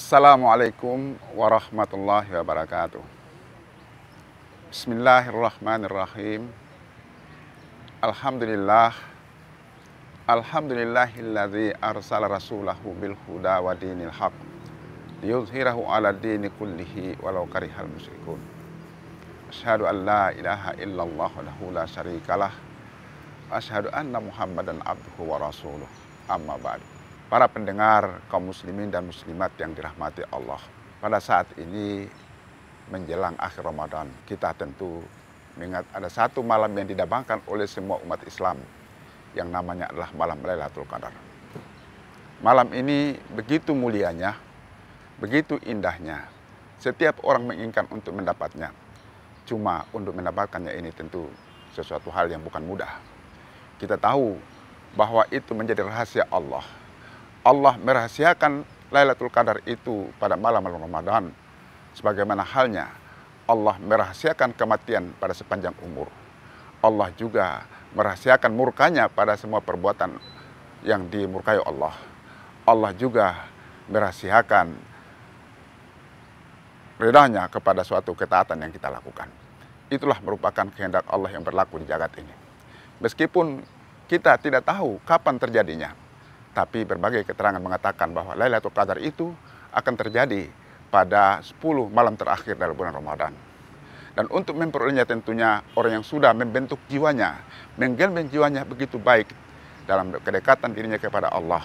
Assalamualaikum warahmatullahi wabarakatuh. Bismillahirrahmanirrahim. Alhamdulillah. Alhamdulillahilladzi arsala rasulahu bil huda wa dinil haq liyuzhirahu ala dini kullihi walau karihal musyrikun. Asyhadu an la ilaha illallah wahdahu la syarikalah. Asyhadu anna Muhammadan abduhu wa rasuluh. Amma ba'du. Para pendengar kaum muslimin dan muslimat yang dirahmati Allah, pada saat ini menjelang akhir Ramadan, kita tentu mengingat ada satu malam yang didambakan oleh semua umat Islam yang namanya adalah malam Lailatul Qadar. Malam ini begitu mulianya, begitu indahnya. Setiap orang menginginkan untuk mendapatnya. Cuma untuk mendapatkannya ini tentu sesuatu hal yang bukan mudah. Kita tahu bahwa itu menjadi rahasia Allah. Allah merahasiakan Lailatul Qadar itu pada malam Ramadan. Sebagaimana halnya Allah merahasiakan kematian pada sepanjang umur. Allah juga merahasiakan murkanya pada semua perbuatan yang dimurkai Allah. Allah juga merahasiakan ridhanya kepada suatu ketaatan yang kita lakukan. Itulah merupakan kehendak Allah yang berlaku di jagat ini. Meskipun kita tidak tahu kapan terjadinya, tapi berbagai keterangan mengatakan bahwa Lailatul Qadar itu akan terjadi pada 10 malam terakhir dari bulan Ramadan. Dan untuk memperolehnya tentunya orang yang sudah membentuk jiwanya, menggelbeng jiwanya begitu baik dalam kedekatan dirinya kepada Allah,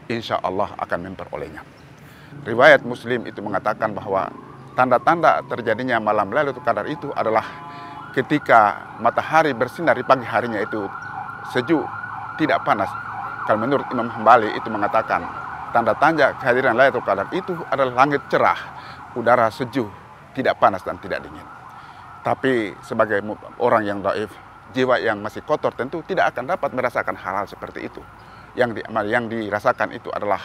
insya Allah akan memperolehnya. Riwayat Muslim itu mengatakan bahwa tanda-tanda terjadinya malam Lailatul Qadar itu adalah ketika matahari bersinar di pagi harinya itu sejuk, tidak panas. Kalau menurut Imam Hambali itu mengatakan tanda-tanda kehadiran Lailatul Qadar itu adalah langit cerah, udara sejuk, tidak panas dan tidak dingin. Tapi sebagai orang yang dhaif, jiwa yang masih kotor tentu tidak akan dapat merasakan hal-hal seperti itu. Yang dirasakan itu adalah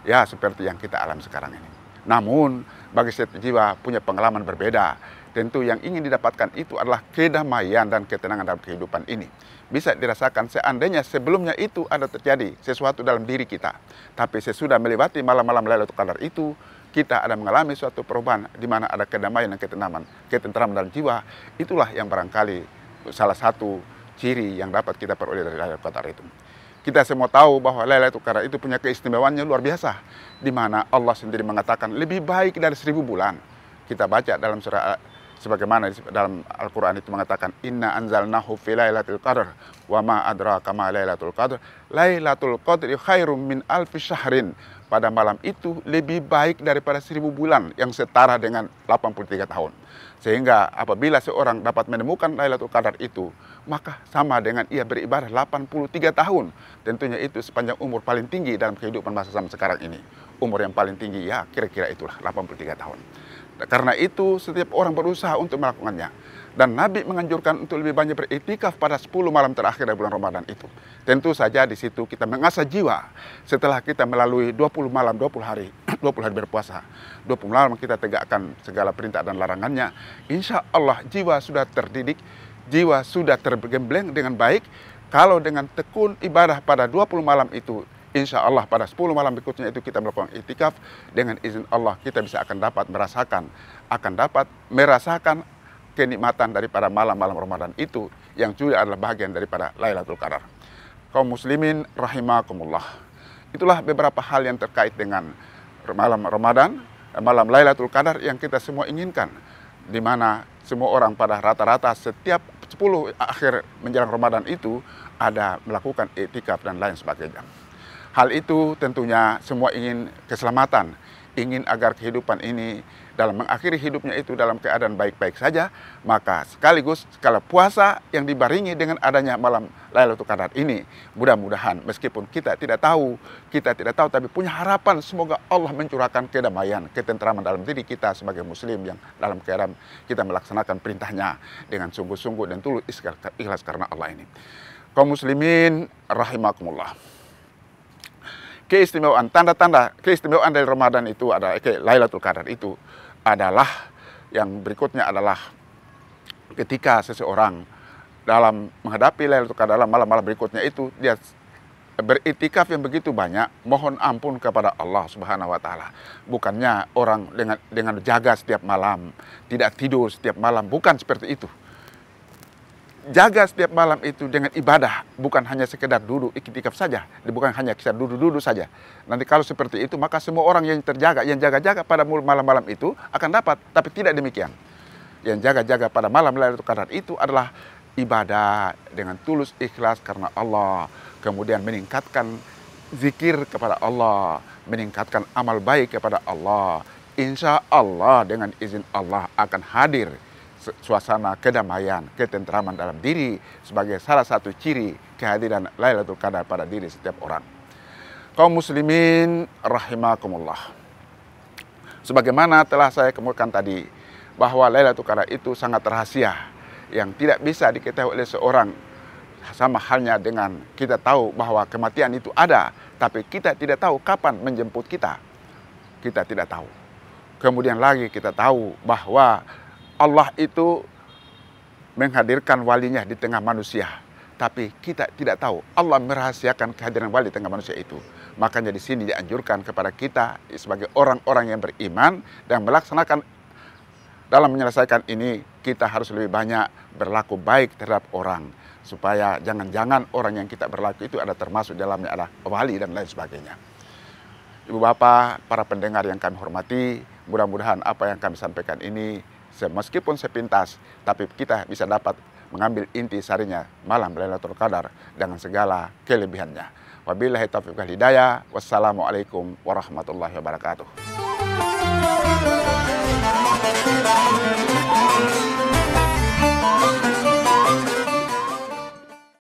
ya seperti yang kita alami sekarang ini. Namun bagi setiap jiwa punya pengalaman berbeda. Tentu yang ingin didapatkan itu adalah kedamaian dan ketenangan dalam kehidupan ini. Bisa dirasakan seandainya sebelumnya itu ada terjadi sesuatu dalam diri kita. Tapi sesudah melewati malam-malam Lailatul Qadar itu, kita ada mengalami suatu perubahan di mana ada kedamaian dan ketentraman dalam jiwa. Itulah yang barangkali salah satu ciri yang dapat kita peroleh dari Lailatul Qadar itu. Kita semua tahu bahwa Lailatul Qadar itu punya keistimewaannya luar biasa, di mana Allah sendiri mengatakan lebih baik dari 1000 bulan. Kita baca dalam surah sebagaimana dalam Al-Quran itu mengatakan inna anzalnahu fi lailatul qadar wa ma adraka ma lailatul qadar lailatul qadri khairum min alfi syahrin. Pada malam itu lebih baik daripada 1000 bulan yang setara dengan 83 tahun. Sehingga apabila seorang dapat menemukan Lailatul Qadar itu, maka sama dengan ia beribadah 83 tahun. Tentunya itu sepanjang umur paling tinggi dalam kehidupan masa zaman sekarang ini. Umur yang paling tinggi ya kira-kira itulah 83 tahun. Karena itu setiap orang berusaha untuk melakukannya. Dan Nabi menganjurkan untuk lebih banyak beriktikaf pada 10 malam terakhir dari bulan Ramadan itu. Tentu saja di situ kita mengasah jiwa. Setelah kita melalui 20 malam, 20 hari, 20 hari berpuasa, 20 malam kita tegakkan segala perintah dan larangannya. Insya Allah jiwa sudah terdidik, jiwa sudah tergembleng dengan baik. Kalau dengan tekun ibadah pada 20 malam itu, insya Allah pada 10 malam berikutnya itu kita melakukan iktikaf, dengan izin Allah kita bisa akan dapat merasakan kenikmatan daripada malam-malam Ramadan itu yang juga adalah bagian daripada Lailatul Qadar. Kaum muslimin rahimakumullah. Itulah beberapa hal yang terkait dengan malam Ramadan, malam Lailatul Qadar yang kita semua inginkan, di mana semua orang pada rata-rata setiap 10 akhir menjelang Ramadan itu ada melakukan iktikaf dan lain sebagainya. Hal itu tentunya semua ingin keselamatan, ingin agar kehidupan ini dalam mengakhiri hidupnya itu dalam keadaan baik-baik saja, maka sekaligus kalau puasa yang dibaringi dengan adanya malam Lailatul Qadar ini, mudah-mudahan meskipun kita tidak tahu tapi punya harapan semoga Allah mencurahkan kedamaian, ketentraman dalam diri kita sebagai muslim yang dalam keadaan kita melaksanakan perintahnya dengan sungguh-sungguh dan tulus ikhlas karena Allah ini. Kaum muslimin rahimakumullah. Keistimewaan, tanda-tanda keistimewaan dari Ramadan itu adalah Lailatul Qadar itu adalah yang berikutnya adalah ketika seseorang dalam menghadapi Lailatul Qadar dalam malam-malam berikutnya itu dia beritikaf yang begitu banyak, mohon ampun kepada Allah Subhanahu wa taala. Bukannya orang dengan jaga setiap malam, tidak tidur setiap malam, bukan seperti itu. Jaga setiap malam itu dengan ibadah, bukan hanya sekedar duduk iktikaf saja, bukan hanya sekedar duduk-duduk saja. Nanti kalau seperti itu, maka semua orang yang terjaga, yang jaga-jaga pada malam-malam itu akan dapat, tapi tidak demikian. Yang jaga-jaga pada malam Lailatul Qadar itu adalah ibadah dengan tulus ikhlas karena Allah, kemudian meningkatkan zikir kepada Allah, meningkatkan amal baik kepada Allah. Insya Allah dengan izin Allah akan hadir suasana kedamaian, ketentraman dalam diri sebagai salah satu ciri kehadiran Lailatul Qadar pada diri setiap orang. Kaum muslimin rahimakumullah. Sebagaimana telah saya kemukakan tadi, bahwa Lailatul Qadar itu sangat rahasia yang tidak bisa diketahui oleh seorang, sama halnya dengan kita tahu bahwa kematian itu ada, tapi kita tidak tahu kapan menjemput kita. Kita tidak tahu. Kemudian lagi kita tahu bahwa Allah itu menghadirkan walinya di tengah manusia, tapi kita tidak tahu. Allah merahasiakan kehadiran wali di tengah manusia itu. Makanya di sini dianjurkan kepada kita sebagai orang-orang yang beriman dan melaksanakan dalam menyelesaikan ini, kita harus lebih banyak berlaku baik terhadap orang, supaya jangan-jangan orang yang kita berlaku itu ada termasuk dalamnya adalah wali dan lain sebagainya. Ibu bapak, para pendengar yang kami hormati, mudah-mudahan apa yang kami sampaikan ini meskipun sepintas, tapi kita bisa dapat mengambil inti sarinya malam Lailatul Qadar dengan segala kelebihannya. Wabillahi taufiq wal hidayah. Wassalamualaikum warahmatullahi wabarakatuh.